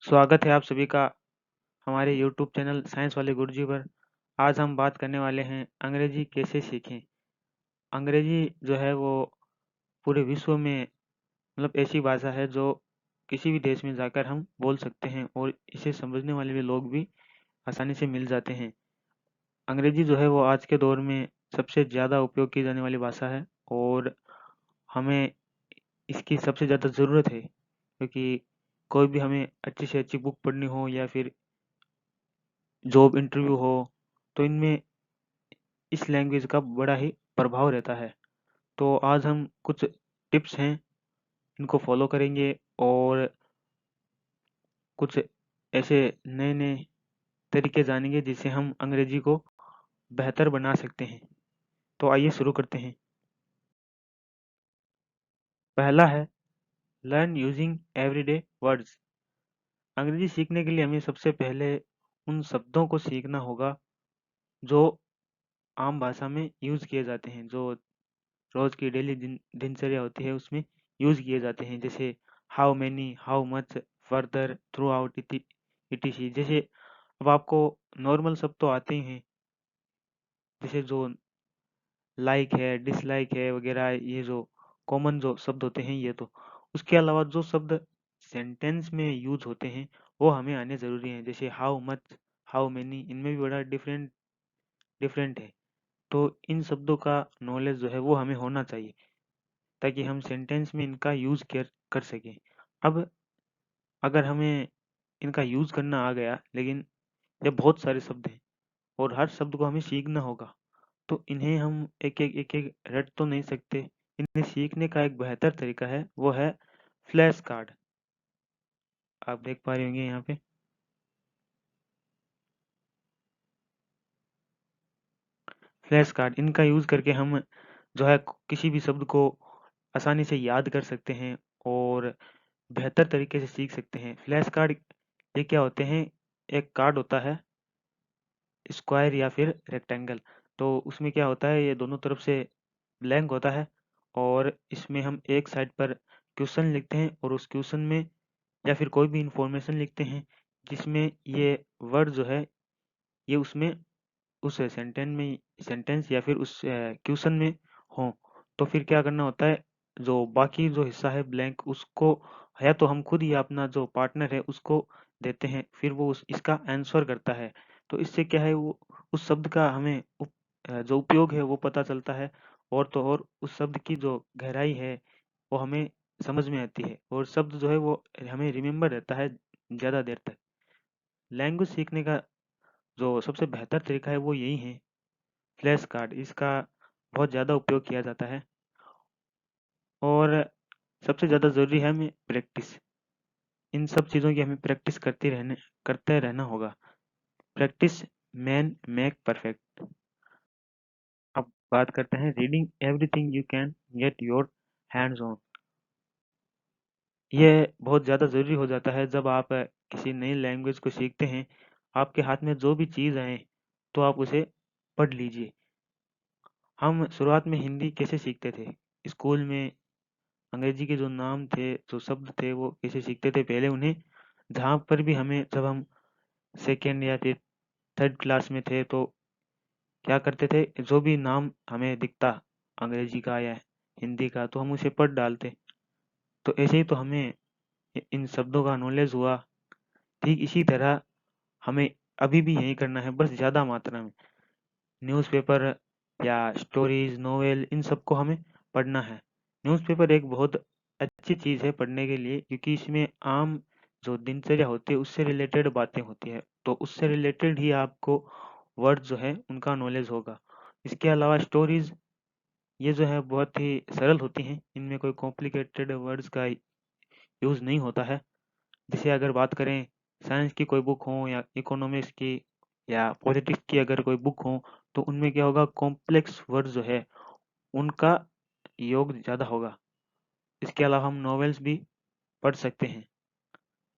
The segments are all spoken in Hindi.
स्वागत है आप सभी का हमारे यूट्यूब चैनल साइंस वाले गुरुजी पर। आज हम बात करने वाले हैं अंग्रेजी कैसे सीखें। अंग्रेजी जो है वो पूरे विश्व में मतलब ऐसी भाषा है जो किसी भी देश में जाकर हम बोल सकते हैं और इसे समझने वाले भी लोग भी आसानी से मिल जाते हैं। अंग्रेजी जो है वो आज के दौर में सबसे ज़्यादा उपयोग की जाने वाली भाषा है और हमें इसकी सबसे ज़्यादा ज़रूरत है, क्योंकि कोई भी हमें अच्छी से अच्छी बुक पढ़नी हो या फिर जॉब इंटरव्यू हो, तो इनमें इस लैंग्वेज का बड़ा ही प्रभाव रहता है। तो आज हम कुछ टिप्स हैं, इनको फॉलो करेंगे और कुछ ऐसे नए-नए तरीके जानेंगे जिससे हम अंग्रेजी को बेहतर बना सकते हैं। तो आइए शुरू करते हैं। पहला है लर्न यूजिंग एवरीडे वर्ड्स। अंग्रेजी सीखने के लिए हमें सबसे पहले उन शब्दों को सीखना होगा जो आम भाषा में यूज़ किए जाते हैं, जो रोज़ की डेली दिनचर्या होती है उसमें यूज़ किए जाते हैं। जैसे how many, how much, further, through out etc.. जैसे अब आपको नॉर्मल शब्द तो आते ही हैं, जैसे जो लाइक है, डिसलाइक है वगैरह, ये जो कॉमन जो शब्द होते हैं ये तो। उसके अलावा जो शब्द सेंटेंस में यूज़ होते हैं वो हमें आने ज़रूरी हैं। जैसे हाउ मच, हाउ मैनी, इनमें भी बड़ा डिफरेंट डिफरेंट है। तो इन शब्दों का नॉलेज जो है वो हमें होना चाहिए ताकि हम सेंटेंस में इनका यूज़ कर कर सकें। अब अगर हमें इनका यूज़ करना आ गया, लेकिन जब बहुत सारे शब्द हैं और हर शब्द को हमें सीखना होगा, तो इन्हें हम एक-एक रट तो नहीं सकते। इन्हें सीखने का एक बेहतर तरीका है, वो है फ्लैश कार्ड। आप देख पा रहे होंगे यहाँ पे। फ्लैश कार्ड, इनका यूज़ करके हम जो है किसी भी शब्द को आसानी से याद कर सकते हैं और बेहतर तरीके से सीख सकते हैं। फ्लैश कार्ड ये क्या होते हैं, एक कार्ड होता है स्क्वायर या फिर रेक्टेंगल। तो उसमें क्या होता है, ये दोनों तरफ से ब्लैंक होता है और इसमें हम एक साइड पर क्वेश्चन लिखते हैं और उस क्वेश्चन में या फिर कोई भी इंफॉर्मेशन लिखते हैं जिसमें ये वर्ड जो है ये उसमें उस सेंटेंस या फिर उस क्वेश्चन में हो। तो फिर क्या करना होता है, जो बाकी जो हिस्सा है ब्लैंक उसको या तो हम खुद या अपना जो पार्टनर है उसको देते हैं, फिर वो इसका आंसर करता है। तो इससे क्या है, वो उस शब्द का हमें जो उपयोग है वो पता चलता है और तो और उस शब्द की जो गहराई है वो हमें समझ में आती है और शब्द जो है वो हमें रिमेम्बर रहता है ज़्यादा देर तक। लैंग्वेज सीखने का जो सबसे बेहतर तरीका है वो यही है, फ्लैश कार्ड। इसका बहुत ज़्यादा उपयोग किया जाता है और सबसे ज़्यादा ज़रूरी है हमें प्रैक्टिस। इन सब चीज़ों की हमें प्रैक्टिस करते रहना होगा। Practice man make perfect. अब बात करते हैं reading everything you can get your hands on. ये बहुत ज़्यादा ज़रूरी हो जाता है जब आप किसी नई लैंग्वेज को सीखते हैं। आपके हाथ में जो भी चीज़ आए तो आप उसे पढ़ लीजिए। हम शुरुआत में हिंदी कैसे सीखते थे? स्कूल में अंग्रेजी के जो नाम थे, जो शब्द थे वो कैसे सीखते थे? पहले उन्हें जहाँ पर भी हमें जब हम सेकंड या फिर थर्ड क्लास में थे तो क्या करते थे, जो भी नाम हमें दिखता अंग्रेजी का या हिंदी का तो हम उसे पढ़ डालते। तो ऐसे ही तो हमें इन शब्दों का नॉलेज हुआ। ठीक इसी तरह हमें अभी भी यही करना है, बस ज़्यादा मात्रा में। न्यूज़पेपर या स्टोरीज़, नॉवेल, इन सबको हमें पढ़ना है। न्यूज़पेपर एक बहुत अच्छी चीज़ है पढ़ने के लिए, क्योंकि इसमें आम जो दिनचर्या होती है उससे रिलेटेड बातें होती है। तो उससे रिलेटेड ही आपको वर्ड जो है उनका नॉलेज होगा। इसके अलावा स्टोरीज़ ये जो है बहुत ही सरल होती हैं, इनमें कोई कॉम्प्लिकेटेड वर्ड्स का यूज़ नहीं होता है। जैसे अगर बात करें साइंस की कोई बुक हो या इकोनॉमिक्स की या पॉलिटिक्स की अगर कोई बुक हो, तो उनमें क्या होगा, कॉम्प्लेक्स वर्ड जो है उनका योग ज़्यादा होगा। इसके अलावा हम नॉवेल्स भी पढ़ सकते हैं।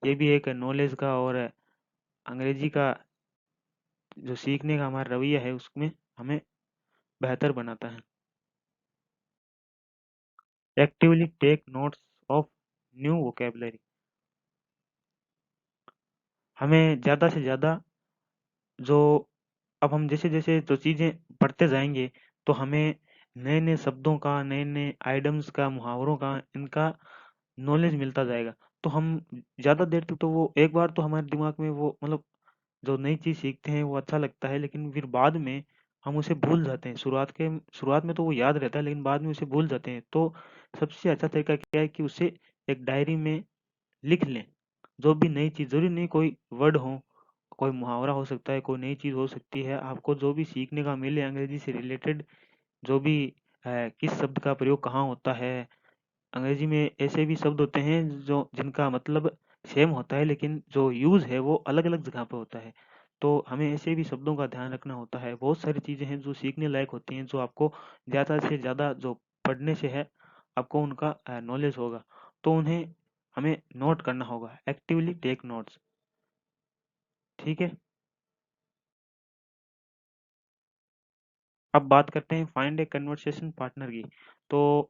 ये भी एक नॉलेज का और अंग्रेजी का जो सीखने का हमारा रवैया है उसमें हमें बेहतर बनाता है। Actively take notes of new vocabulary. हमें ज़्यादा से ज़्यादा जो अब हम जैसे-जैसे जो चीज़ें पढ़ते जाएँगे, तो हमें नए-नए शब्दों का, नए-नए आइडियम्स का, मुहावरों का, इनका नॉलेज मिलता जाएगा। तो हम ज़्यादा देर तक तो वो एक बार तो हमारे दिमाग में वो मतलब जो नई चीज़ सीखते हैं वो अच्छा लगता है, लेकिन फिर बाद में हम उसे भूल जाते हैं। शुरुआत में तो वो याद रहता है, लेकिन बाद में उसे भूल जाते हैं। तो सबसे अच्छा तरीका क्या है कि उसे एक डायरी में लिख लें। जो भी नई चीज़, ज़रूरी नहीं कोई वर्ड हो, कोई मुहावरा हो सकता है, कोई नई चीज़ हो सकती है। आपको जो भी सीखने का मिले अंग्रेज़ी से रिलेटेड, जो भी किस शब्द का प्रयोग कहाँ होता है। अंग्रेजी में ऐसे भी शब्द होते हैं जो जिनका मतलब सेम होता है, लेकिन जो यूज़ है वो अलग-अलग जगह पे होता है। तो हमें ऐसे भी शब्दों का ध्यान रखना होता है। बहुत सारी चीज़ें हैं जो सीखने लायक होती हैं, जो आपको ज़्यादा से ज़्यादा जो पढ़ने से है, आपको उनका नॉलेज होगा। तो उन्हें हमें नोट करना होगा, एक्टिवली टेक नोट्स। ठीक है? अब बात करते हैं फाइंड ए कन्वर्सेशन पार्टनर की। तो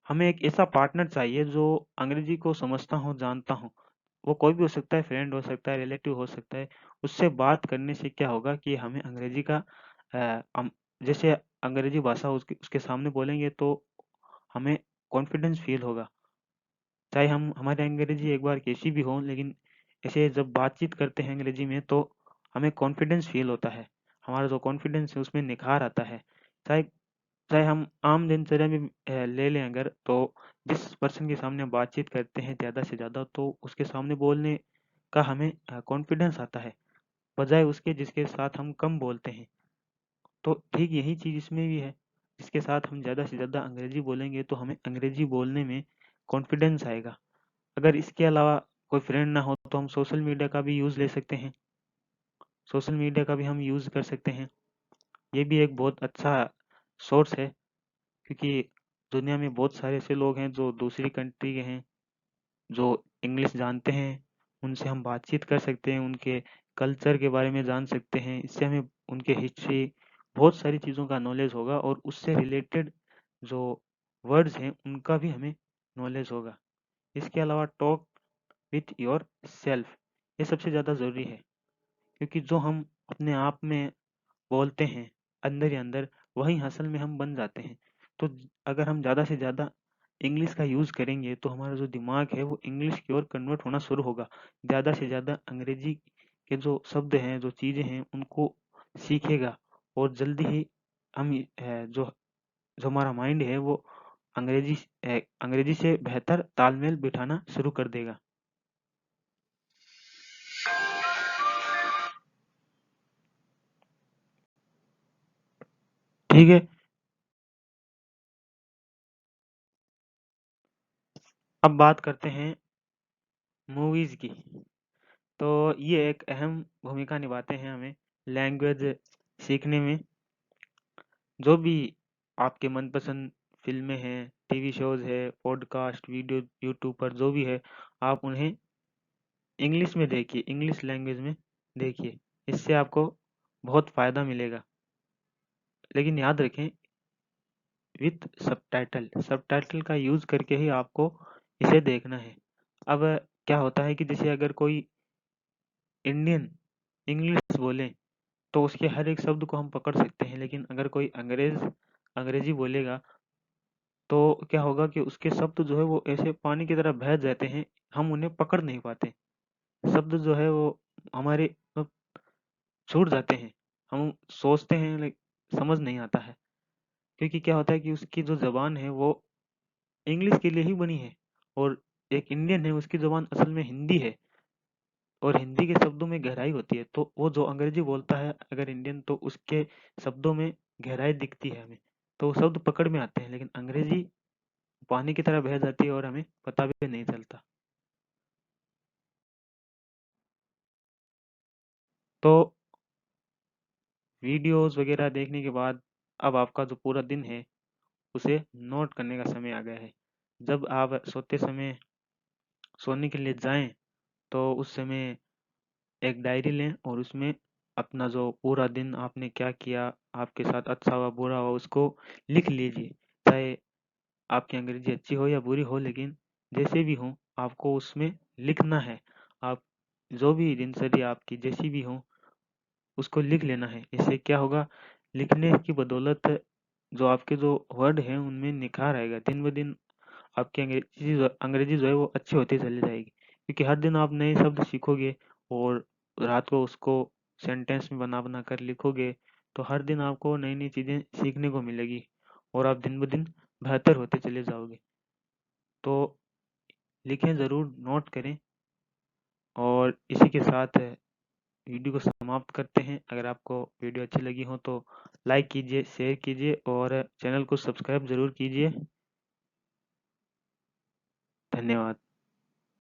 हमें एक ऐसा पार्टनर चाहिए जो अंग्रेजी को समझता हो, जानता हो। वो कोई भी हो सकता है, फ्रेंड हो सकता है, रिलेटिव हो सकता है। उससे बात करने से क्या होगा कि हमें अंग्रेजी का हम जैसे अंग्रेजी भाषा उसके उसके सामने बोलेंगे तो हमें कॉन्फिडेंस फील होगा। चाहे हम हमारी अंग्रेजी एक बार कैसी भी हो, लेकिन ऐसे जब बातचीत करते हैं अंग्रेजी में तो हमें कॉन्फिडेंस फील होता है। हमारा जो कॉन्फिडेंस है उसमें निखार आता है। चाहे चाहे हम आम दिनचर्या में ले लें अगर, तो जिस पर्सन के सामने बातचीत करते हैं ज़्यादा से ज़्यादा, तो उसके सामने बोलने का हमें कॉन्फिडेंस आता है, बजाय उसके जिसके साथ हम कम बोलते हैं। तो ठीक यही चीज़ इसमें भी है। जिसके साथ हम ज़्यादा से ज़्यादा अंग्रेजी बोलेंगे तो हमें अंग्रेजी बोलने में कॉन्फिडेंस आएगा। अगर इसके अलावा कोई फ्रेंड ना हो तो हम सोशल मीडिया का भी यूज़ ले सकते हैं। सोशल मीडिया का भी हम यूज़ कर सकते हैं। ये भी एक बहुत अच्छा सोर्स है, क्योंकि दुनिया में बहुत सारे ऐसे लोग हैं जो दूसरी कंट्री के हैं, जो इंग्लिश जानते हैं। उनसे हम बातचीत कर सकते हैं, उनके कल्चर के बारे में जान सकते हैं। इससे हमें उनके हिस्ट्री, बहुत सारी चीज़ों का नॉलेज होगा और उससे रिलेटेड जो वर्ड्स हैं उनका भी हमें नॉलेज होगा। इसके अलावा टॉक विथ योर सेल्फ, ये सबसे ज़्यादा ज़रूरी है, क्योंकि जो हम अपने आप में बोलते हैं अंदर ही अंदर, वही असल में हम बन जाते हैं। तो अगर हम ज़्यादा से ज़्यादा इंग्लिश का यूज़ करेंगे तो हमारा जो दिमाग है वो इंग्लिश की ओर कन्वर्ट होना शुरू होगा। ज़्यादा से ज़्यादा अंग्रेजी के जो शब्द हैं, जो चीज़ें हैं, उनको सीखेगा और जल्दी ही हम जो जो हमारा माइंड है वो अंग्रेजी से बेहतर तालमेल बिठाना शुरू कर देगा। ठीक है? अब बात करते हैं मूवीज़ की। तो ये एक अहम भूमिका निभाते हैं हमें लैंग्वेज सीखने में। जो भी आपके मनपसंद फ़िल्में हैं, टीवी शोज़ है, पॉडकास्ट, वीडियो यूट्यूब पर जो भी है, आप उन्हें इंग्लिश में देखिए, इंग्लिश लैंग्वेज में देखिए। इससे आपको बहुत फ़ायदा मिलेगा। लेकिन याद रखें, विथ सबटाइटल, सबटाइटल का यूज़ करके ही आपको इसे देखना है। अब क्या होता है कि जैसे अगर कोई इंडियन इंग्लिश बोले तो उसके हर एक शब्द को हम पकड़ सकते हैं, लेकिन अगर कोई अंग्रेजी बोलेगा तो क्या होगा कि उसके शब्द जो है वो ऐसे पानी की तरह बह जाते हैं, हम उन्हें पकड़ नहीं पाते। शब्द जो है वो हमारे छूट जाते हैं। हम सोचते हैं समझ नहीं आता है, क्योंकि क्या होता है कि उसकी जो ज़बान है वो इंग्लिश के लिए ही बनी है और एक इंडियन है, उसकी ज़बान असल में हिंदी है और हिंदी के शब्दों में गहराई होती है। तो वो जो अंग्रेजी बोलता है अगर इंडियन, तो उसके शब्दों में गहराई दिखती है हमें। तो वो शब्द पकड़ में आते हैं, लेकिन अंग्रेजी पानी की तरह बह जाती है और हमें पता भी नहीं चलता। तो वीडियोज़ वगैरह देखने के बाद अब आपका जो पूरा दिन है उसे नोट करने का समय आ गया है। जब आप सोते समय सोने के लिए जाएँ तो उस समय एक डायरी लें और उसमें अपना जो पूरा दिन आपने क्या किया, आपके साथ अच्छा हुआ, बुरा हुआ, उसको लिख लीजिए। चाहे आपकी अंग्रेज़ी अच्छी हो या बुरी हो, लेकिन जैसे भी हो आपको उसमें लिखना है। आप जो भी दिनचर्या आपकी जैसी भी हो, उसको लिख लेना है। इससे क्या होगा, लिखने की बदौलत जो आपके जो वर्ड हैं उनमें निखार आएगा। दिन ब दिन आपकी अंग्रेजी जो है वो अच्छी होती चली जाएगी, क्योंकि हर दिन आप नए शब्द सीखोगे और रात को उसको सेंटेंस में बना बना कर लिखोगे, तो हर दिन आपको नई नई चीज़ें सीखने को मिलेगी और आप दिन ब दिन बेहतर होते चले जाओगे। तो लिखें ज़रूर, नोट करें। और इसी के साथ वीडियो को समाप्त करते हैं। अगर आपको वीडियो अच्छी लगी हो तो लाइक कीजिए, शेयर कीजिए और चैनल को सब्सक्राइब ज़रूर कीजिए। धन्यवाद।